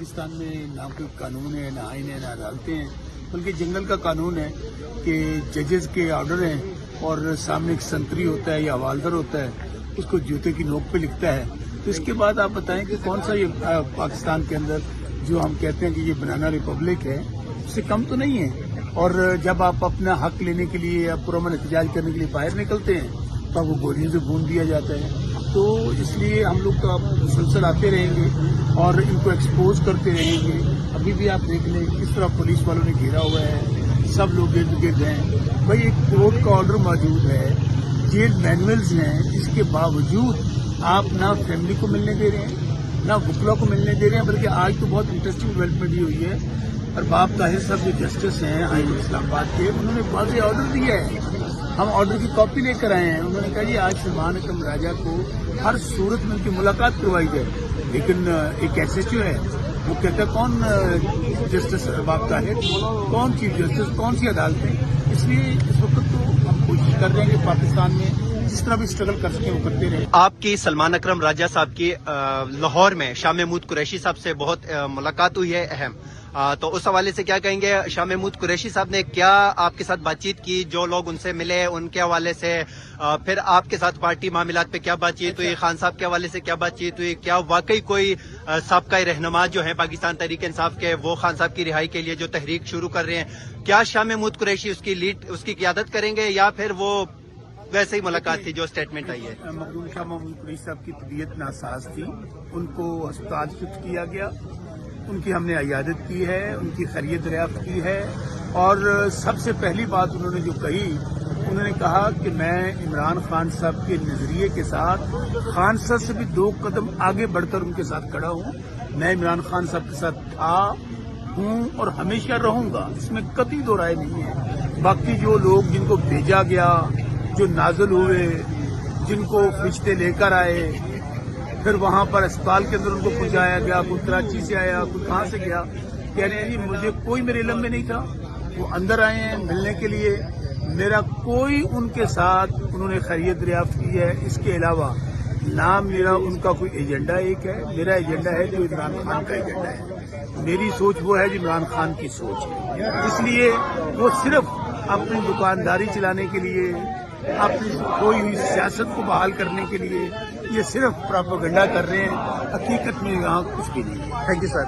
पाकिस्तान में ना कोई कानून है, ना आइन है, ना अदालतें हैं, बल्कि जंगल का कानून है कि जजेस के ऑर्डर हैं और सामने एक संतरी होता है या हवालदार होता है, उसको जूते की नोक पे लिखता है। तो इसके बाद आप बताएं कि कौन सा ये पाकिस्तान के अंदर जो हम कहते हैं कि ये बनाना रिपब्लिक है, उससे कम तो नहीं है। और जब आप अपना हक लेने के लिए या पुरअमन एहतजाज करने के लिए बाहर निकलते हैं तो आपको गोलियों से भून दिया जाता है। तो इसलिए हम लोग तो आप मुसलसल आते रहेंगे और इनको एक्सपोज करते रहेंगे। अभी भी आप देख लें किस तरह पुलिस वालों ने घेरा हुआ है, सब लोग गिर्द गिर्द हैं। भाई एक कोर्ट का ऑर्डर मौजूद है, जेल मैनुअल्स हैं, इसके बावजूद आप ना फैमिली को मिलने दे रहे हैं, ना वकला को मिलने दे रहे हैं। बल्कि आज तो बहुत इंटरेस्टिंग डेवलपमेंट ये हुई है और बाप ताहिर साहब जो जस्टिस हैं हाई इस्लामाबाद के, उन्होंने वाज़ेह ऑर्डर दिया है। हम ऑर्डर की कॉपी लेकर आए हैं। उन्होंने कहा जी आज सलमान अकरम राजा को हर सूरत में उनकी मुलाकात करवाई जाए। लेकिन एक एसएचओ है, वो कहता है कौन जस्टिस बाप ताहिर, कौन चीफ जस्टिस, कौन सी अदालत है। इसलिए इस वक्त तो हम कोशिश कर रहे हैं कि पाकिस्तान में जिस तरह भी स्ट्रगल कर सके वो करते रहे। आपकी सलमान अकरम राजा साहब की लाहौर में शाह महमूद कुरैशी साहब से बहुत मुलाकात हुई है अहम, तो उस हवाले से क्या कहेंगे? शाह महमूद कुरैशी साहब ने क्या आपके साथ बातचीत की? जो लोग उनसे मिले उनके हवाले से, फिर आपके साथ पार्टी मामलात पे क्या बातचीत हुई? खान साहब के हवाले से क्या बातचीत हुई? क्या वाकई कोई साबका रहनुमा जो है पाकिस्तान तहरीक इंसाफ के, वो खान साहब की रिहाई के लिए जो तहरीक शुरू कर रहे हैं, क्या शाह महमूद कुरैशी उसकी लीड, उसकी क़ियादत करेंगे या फिर वो वैसे ही मुलाकात थी जो स्टेटमेंट आई है? मखदूम शाह महमूद कुरैशी साहब की तबीयत नासाज थी, उनको अस्पताल शिफ्ट किया गया, उनकी हमने इयादत की है, उनकी खैरियत दरियाफ्त की है। और सबसे पहली बात उन्होंने जो कही, उन्होंने कहा कि मैं इमरान खान साहब के नजरिए के साथ खान साहब से भी 2 कदम आगे बढ़कर उनके साथ खड़ा हूँ। मैं इमरान खान साहब के साथ था, हूँ और हमेशा रहूंगा, इसमें कतई दो राय नहीं है। बाकी जो लोग जिनको भेजा गया, जो नाज़िल हुए, जिनको फरिश्ते लेकर आए, फिर वहां पर अस्पताल के अंदर उनको पहुंचाया गया, कोई कराची से आया, कोई कहां से गया, कह रहे हैं जी मुझे कोई मेरे इल्म में नहीं था। वो अंदर आए हैं मिलने के लिए, मेरा कोई उनके साथ उन्होंने खैरियत दरियाफ्त की है। इसके अलावा ना मेरा उनका कोई एजेंडा एक है, मेरा एजेंडा है जो इमरान खान का एजेंडा है। मेरी सोच वो है जो इमरान खान की सोच है। इसलिए वो सिर्फ अपनी दुकानदारी चलाने के लिए, अपनी खोई हुई सियासत को बहाल करने के लिए ये सिर्फ प्रोपेगेंडा कर रहे हैं, हकीकत में यहाँ कुछ भी नहीं है। Thank you sir.